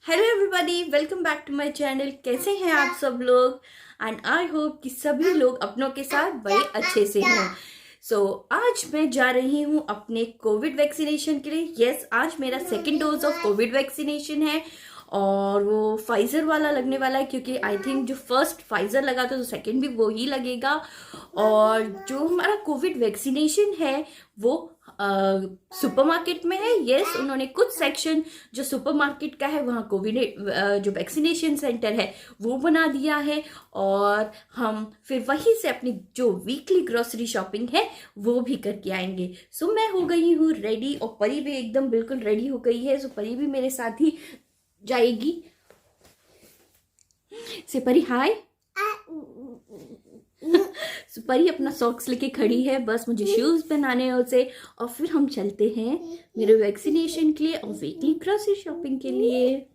Hello everybody, welcome back to my channel. कैसे हैं आप सब लोग? एंड आई होप कि सभी लोग अपनों के साथ बड़े अच्छे से हों। आज मैं जा रही हूँ अपने कोविड वैक्सीनेशन के लिए। यस, आज मेरा second dose of Covid vaccination है और वो फाइजर वाला लगने वाला है, क्योंकि आई थिंक जो फर्स्ट फाइजर लगा था तो सेकेंड भी वो ही लगेगा। और जो हमारा कोविड वैक्सीनेशन है वो सुपरमार्केट में है। यस, उन्होंने कुछ सेक्शन जो सुपरमार्केट का है वहाँ कोविड जो वैक्सीनेशन सेंटर है वो बना दिया है। और हम फिर वहीं से अपनी जो वीकली ग्रोसरी शॉपिंग है वो भी करके आएंगे। मैं हो गई हूँ रेडी और परी भी एकदम बिल्कुल रेडी हो गई है। परी भी मेरे साथ ही जाएगी। से परी हाय। परी अपना सॉक्स लेके खड़ी है, बस मुझे शूज पहनाने हैं उसे, और फिर हम चलते हैं मेरे वैक्सीनेशन के लिए और वीकली ग्रोसरी शॉपिंग के लिए।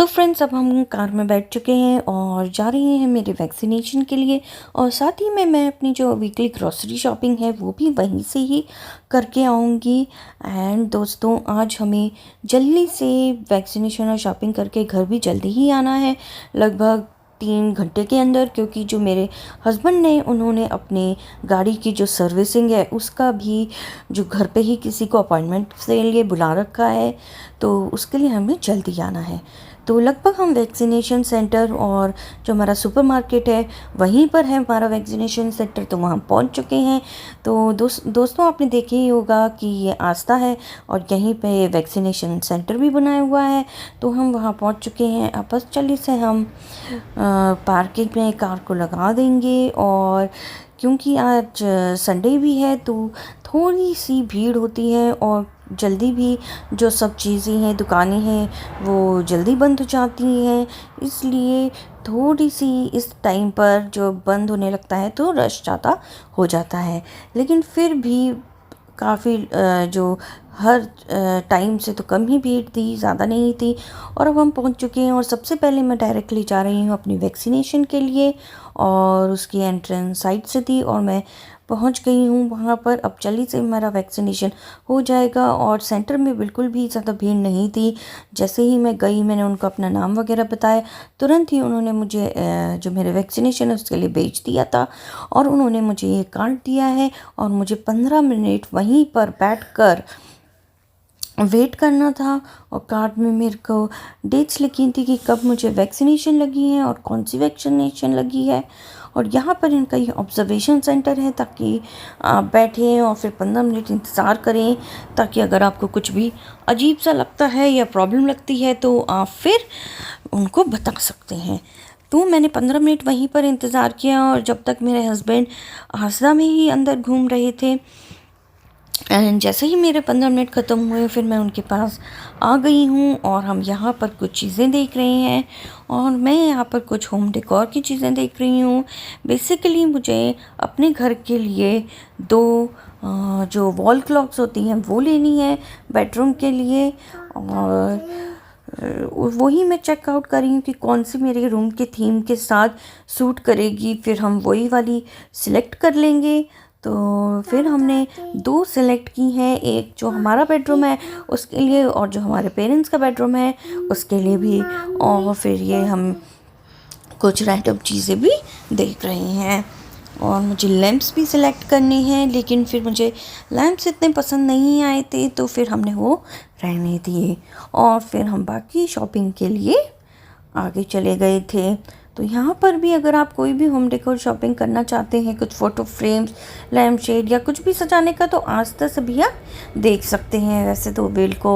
फ्रेंड्स, अब हम कार में बैठ चुके हैं और जा रहे हैं मेरे वैक्सीनेशन के लिए। और साथ ही में मैं अपनी जो वीकली ग्रॉसरी शॉपिंग है वो भी वहीं से ही करके आऊँगी। एंड दोस्तों, आज हमें जल्दी से वैक्सीनेशन और शॉपिंग करके घर भी जल्दी ही आना है, लगभग 3 घंटे के अंदर, क्योंकि जो मेरे हस्बैंड ने उन्होंने अपने गाड़ी की जो सर्विसिंग है उसका भी जो घर पे ही किसी को अपॉइंटमेंट के लिए बुला रखा है, तो उसके लिए हमें जल्दी आना है। तो लगभग हम वैक्सीनेशन सेंटर और जो हमारा सुपरमार्केट है वहीं पर है हमारा वैक्सीनेशन सेंटर, तो वहाँ पहुँच चुके हैं। तो दोस्तों, आपने देखे ही होगा कि ये आस्था है और यहीं पे वैक्सीनेशन सेंटर भी बनाया हुआ है, तो हम वहाँ पहुँच चुके हैं। अब बस जल्दी से हम पार्किंग में कार को लगा देंगे। और क्योंकि आज संडे भी है तो थोड़ी सी भीड़ होती है और जल्दी भी जो सब चीज़ें हैं, दुकानें हैं, वो जल्दी बंद हो जाती हैं, इसलिए थोड़ी सी इस टाइम पर जो बंद होने लगता है तो रश ज़्यादा हो जाता है। लेकिन फिर भी काफ़ी जो हर टाइम से तो कम ही भीड़ थी, ज़्यादा नहीं थी। और अब हम पहुंच चुके हैं और सबसे पहले मैं डायरेक्टली जा रही हूँ अपनी वैक्सीनेशन के लिए, और उसकी एंट्रेंस साइड से थी और मैं पहुंच गई हूँ वहाँ पर। अब जल्दी से मेरा वैक्सीनेशन हो जाएगा। और सेंटर में बिल्कुल भी ज़्यादा भीड़ नहीं थी। जैसे ही मैं गई, मैंने उनको अपना नाम वगैरह बताया, तुरंत ही उन्होंने मुझे जो मेरे वैक्सीनेशन है उसके लिए भेज दिया था और उन्होंने मुझे ये कार्ड दिया है। और मुझे 15 मिनट वहीं पर बैठकर वेट करना था। और कार्ड में मेरे को डेट्स लिखी थी कि कब मुझे वैक्सीनेशन लगी है और कौन सी वैक्सीनेशन लगी है। और यहाँ पर इनका ये ऑब्जर्वेशन सेंटर है, ताकि आप बैठें और फिर 15 मिनट इंतज़ार करें, ताकि अगर आपको कुछ भी अजीब सा लगता है या प्रॉब्लम लगती है तो आप फिर उनको बता सकते हैं। तो मैंने 15 मिनट वहीं पर इंतज़ार किया, और जब तक मेरे हस्बैंड आसरा में ही अंदर घूम रहे थे, एंड जैसे ही मेरे 15 मिनट ख़त्म हुए फिर मैं उनके पास आ गई हूँ। और हम यहाँ पर कुछ चीज़ें देख रहे हैं और मैं यहाँ पर कुछ होम डेकोर की चीज़ें देख रही हूँ। बेसिकली मुझे अपने घर के लिए दो जो वॉल क्लॉक्स होती हैं वो लेनी है बेडरूम के लिए। और वही मैं चेकआउट कर रही हूँ कि कौन सी मेरे रूम के थीम के साथ सूट करेगी, फिर हम वही वाली सिलेक्ट कर लेंगे। तो फिर हमने दो सिलेक्ट की हैं, एक जो हमारा बेडरूम है उसके लिए और जो हमारे पेरेंट्स का बेडरूम है उसके लिए भी। और फिर ये हम कुछ रैंडम चीज़ें भी देख रहे हैं। और मुझे लैंप्स भी सिलेक्ट करने हैं, लेकिन फिर मुझे लैंप्स इतने पसंद नहीं आए थे तो फिर हमने वो रहने दिए। और फिर हम बाकी शॉपिंग के लिए आगे चले गए थे। तो यहाँ पर भी अगर आप कोई भी होम डेकोर शॉपिंग करना चाहते हैं, कुछ फ़ोटो फ्रेम्स, लैम्प शेड या कुछ भी सजाने का, तो आस्था से भी आप देख सकते हैं। वैसे तो बिल्को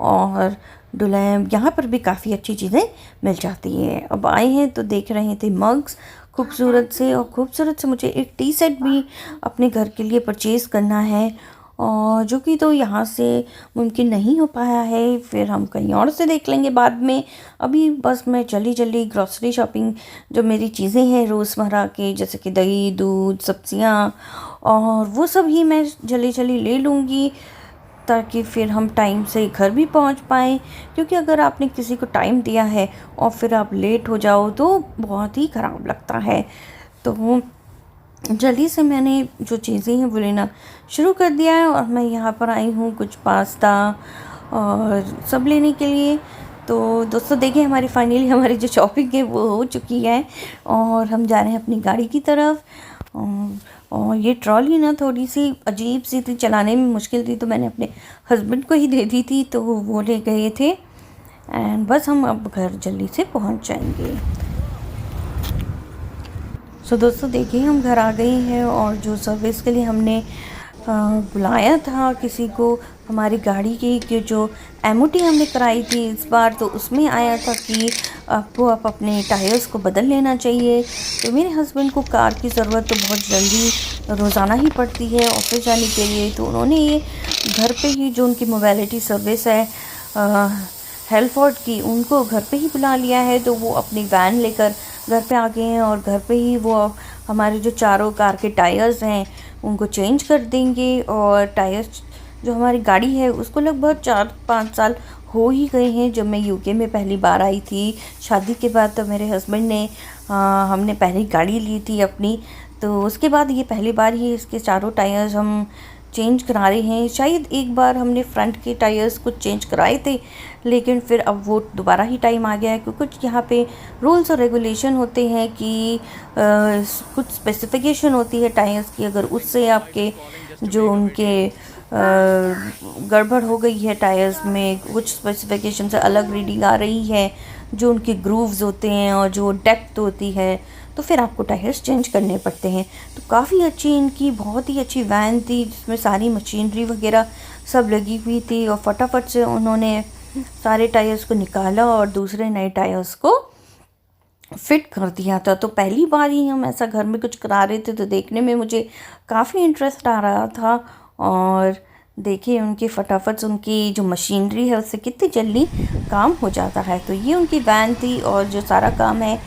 और डुलैम्प यहाँ पर भी काफ़ी अच्छी चीज़ें मिल जाती हैं। अब आए हैं तो देख रहे थे मग्स खूबसूरत से, और खूबसूरत से मुझे एक टी सेट भी अपने घर के लिए परचेज़ करना है, और जो कि तो यहाँ से मुमकिन नहीं हो पाया है, फिर हम कहीं और से देख लेंगे बाद में। अभी बस मैं जल्दी जल्दी ग्रॉसरी शॉपिंग, जो मेरी चीज़ें हैं रोज़मर्रा के, जैसे कि दही, दूध, सब्जियाँ, और वो सब ही मैं जल्दी जल्दी ले लूँगी, ताकि फिर हम टाइम से घर भी पहुंच पाएँ। क्योंकि अगर आपने किसी को टाइम दिया है और फिर आप लेट हो जाओ तो बहुत ही ख़राब लगता है। तो जल्दी से मैंने जो चीज़ें हैं वो लेना शुरू कर दिया है। और मैं यहाँ पर आई हूँ कुछ पास्ता और सब लेने के लिए। तो दोस्तों देखिए हमारी जो शॉपिंग है वो हो चुकी है और हम जा रहे हैं अपनी गाड़ी की तरफ। और ये ट्रॉली ना थोड़ी सी अजीब सी थी, चलाने में मुश्किल थी, तो मैंने अपने हस्बैंड को ही दे दी थी, तो वो ले गए थे। एंड बस हम अब घर जल्दी से पहुंच जाएंगे। सो दोस्तों देखिए हम घर आ गए हैं और जो सर्विस के लिए हमने बुलाया था किसी को, हमारी गाड़ी की जो MOT हमने कराई थी इस बार, तो उसमें आया था कि आप अपने टायर्स को बदल लेना चाहिए। तो मेरे हस्बैंड को कार की ज़रूरत तो बहुत जल्दी रोज़ाना ही पड़ती है ऑफिस जाने के लिए, तो उन्होंने ये घर पे ही जो उनकी मोबाइलिटी सर्विस है हेल्फोर्ड की, उनको घर पे ही बुला लिया है। तो वो अपनी वैन लेकर घर पे आ गए हैं और घर पे ही वो हमारे जो चारों कार के टायर्स हैं उनको चेंज कर देंगे। और टायर्स जो हमारी गाड़ी है उसको लगभग 4-5 साल हो ही गए हैं। जब मैं UK में पहली बार आई थी शादी के बाद, तो मेरे हस्बैंड ने हमने पहली गाड़ी ली थी अपनी, तो उसके बाद ये पहली बार ही इसके चारों टायर्स हम चेंज करा रहे हैं। शायद एक बार हमने फ्रंट के टायर्स कुछ चेंज कराए थे, लेकिन फिर अब वो दोबारा ही टाइम आ गया है, क्योंकि कुछ यहाँ पे रूल्स और रेगुलेशन होते हैं कि कुछ स्पेसिफिकेशन होती है टायर्स की, अगर उससे आपके जो उनके गड़बड़ हो गई है टायर्स में, कुछ स्पेसिफिकेशन से अलग रीडिंग आ रही है, जो उनके ग्रूव्स होते हैं और जो डेप्थ होती है, तो फिर आपको टायर्स चेंज करने पड़ते हैं। तो काफ़ी अच्छी इनकी बहुत ही अच्छी वैन थी जिसमें सारी मशीनरी वगैरह सब लगी हुई थी, और फटाफट से उन्होंने सारे टायर्स को निकाला और दूसरे नए टायर्स को फिट कर दिया था। तो पहली बार ही हम ऐसा घर में कुछ करा रहे थे, तो देखने में मुझे काफ़ी इंटरेस्ट आ रहा था। और देखिए उनकी फटाफट उनकी जो मशीनरी है उससे कितनी जल्दी काम हो जाता है। तो ये उनकी वैन थी और जो सारा काम है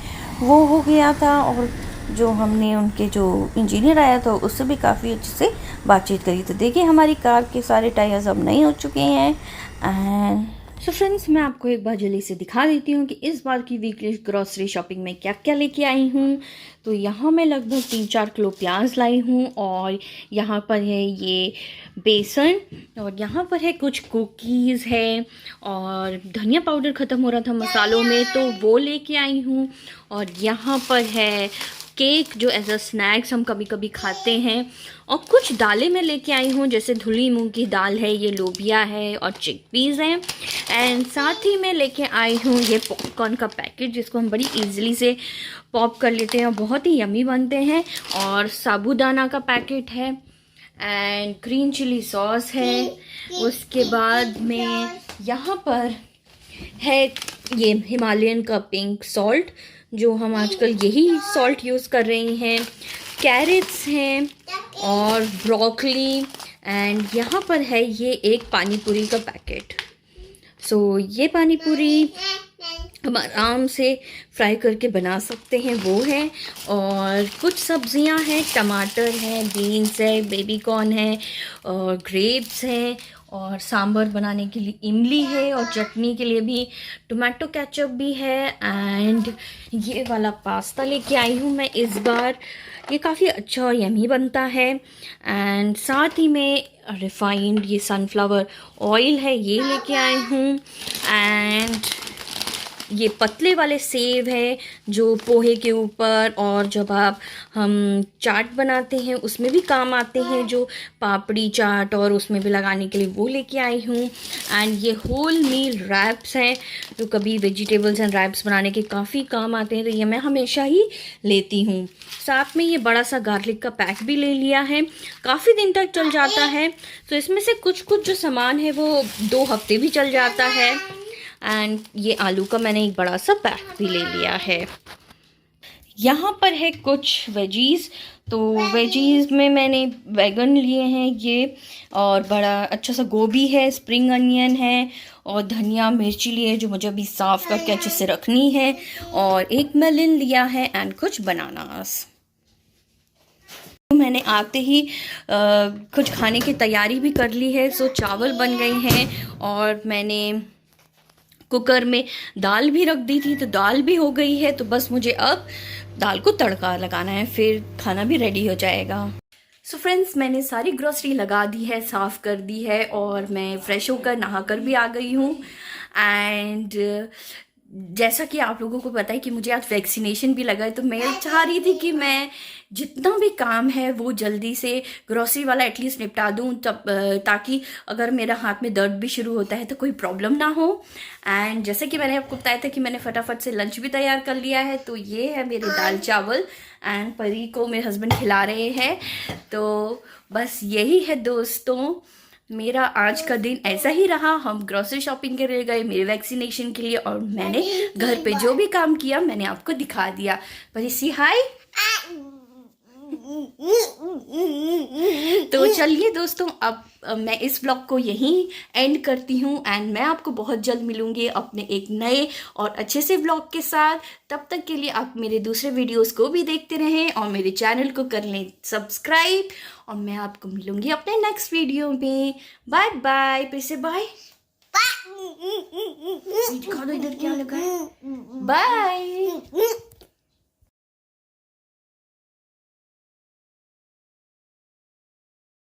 वो हो गया था, और जो हमने उनके जो इंजीनियर आया था उससे भी काफ़ी अच्छे से बातचीत करी। तो देखिए हमारी कार के सारे टायर्स अब नए हो चुके हैं। एंड सो फ्रेंड्स, मैं आपको एक बार जल्दी से दिखा देती हूँ कि इस बार की वीकली ग्रॉसरी शॉपिंग में क्या क्या लेके आई हूँ। तो यहाँ मैं लगभग 3-4 किलो प्याज लाई हूँ, और यहाँ पर है ये बेसन, और यहाँ पर है कुछ कुकीज़ है, और धनिया पाउडर ख़त्म हो रहा था मसालों में तो वो लेके आई हूँ। और यहाँ पर है केक जो एज अ स्नैक्स हम कभी कभी खाते हैं, और कुछ दालें मैं लेके आई हूँ, जैसे धुली मूंग की दाल है, ये लोबिया है और चिकपीज़ हैं। एंड साथ ही मैं लेके आई हूँ ये पॉपकॉर्न का पैकेट, जिसको हम बड़ी इजीली से पॉप कर लेते हैं और बहुत ही यमी बनते हैं। और साबूदाना का पैकेट है, एंड ग्रीन चिली सॉस है। उसके बाद में यहाँ पर है ये हिमालयन का पिंक सॉल्ट, जो हम आजकल यही सॉल्ट यूज़ कर रही हैं। कैरेट्स हैं और ब्रोकली, एंड यहाँ पर है ये एक पानी पूरी का पैकेट। सो ये पानी पूरी हम आराम से फ्राई करके बना सकते हैं, वो है। और कुछ सब्जियां हैं, टमाटर है, बीन्स है, बेबी कॉर्न है, और ग्रेप्स हैं, और सांभर बनाने के लिए इमली है, और चटनी के लिए भी टोमेटो केचप भी है। एंड ये वाला पास्ता लेके आई हूँ मैं इस बार, ये काफ़ी अच्छा और यमी बनता है। एंड साथ ही में रिफाइंड ये सनफ्लावर ऑयल है, ये लेके आई हूँ। एंड ये पतले वाले सेव है जो पोहे के ऊपर, और जब हम चाट बनाते हैं उसमें भी काम आते हैं, जो पापड़ी चाट, और उसमें भी लगाने के लिए वो लेके आई हूँ। एंड ये होल मील रैप्स हैं, जो कभी वेजिटेबल्स एंड रैप्स बनाने के काफ़ी काम आते हैं, तो ये मैं हमेशा ही लेती हूँ। साथ में ये बड़ा सा गार्लिक का पैक भी ले लिया है, काफ़ी दिन तक चल जाता है। तो इसमें से कुछ कुछ जो सामान है वो 2 हफ्ते भी चल जाता है। एंड ये आलू का मैंने एक बड़ा सा पैक भी ले लिया है। यहाँ पर है कुछ वेजीज़, तो वेजीज़ में मैंने बैगन लिए हैं ये, और बड़ा अच्छा सा गोभी है, स्प्रिंग अनियन है, और धनिया मिर्ची लिए जो मुझे अभी साफ़ करके अच्छे से रखनी है, और एक मेलन लिया है, एंड कुछ बनानास। मैंने आते ही कुछ खाने की तैयारी भी कर ली है। सो चावल बन गए हैं, और मैंने कुकर में दाल भी रख दी थी, तो दाल भी हो गई है। तो बस मुझे अब दाल को तड़का लगाना है, फिर खाना भी रेडी हो जाएगा। सो फ्रेंड्स, मैंने सारी ग्रोसरी लगा दी है, साफ़ कर दी है और मैं फ्रेश होकर नहा कर भी आ गई हूँ। एंड जैसा कि आप लोगों को पता है कि मुझे आज वैक्सीनेशन भी लगा है, तो मैं चाह रही थी कि मैं जितना भी काम है वो जल्दी से ग्रोसरी वाला एटलीस्ट निपटा दूँ, तब ताकि अगर मेरा हाथ में दर्द भी शुरू होता है तो कोई प्रॉब्लम ना हो। एंड जैसे कि मैंने आपको बताया था कि मैंने फटाफट से लंच भी तैयार कर लिया है, तो ये है मेरे दाल चावल एंड परी को मेरे हस्बैंड खिला रहे हैं। तो बस यही है दोस्तों, मेरा आज का दिन ऐसा ही रहा। हम ग्रोसरी शॉपिंग के लिए गए मेरे वैक्सीनेशन के लिए, और मैंने घर पे जो भी काम किया मैंने आपको दिखा दिया। पर सी हाय। तो चलिए दोस्तों, अब मैं इस ब्लॉग को यहीं एंड करती हूँ एंड मैं आपको बहुत जल्द मिलूंगी अपने एक नए और अच्छे से ब्लॉग के साथ। तब तक के लिए आप मेरे दूसरे वीडियोस को भी देखते रहें और मेरे चैनल को कर लें सब्सक्राइब, और मैं आपको मिलूंगी अपने नेक्स्ट वीडियो में। Bye bye. फिर से बाय दिखा दो, इधर क्या लगा है। बाय।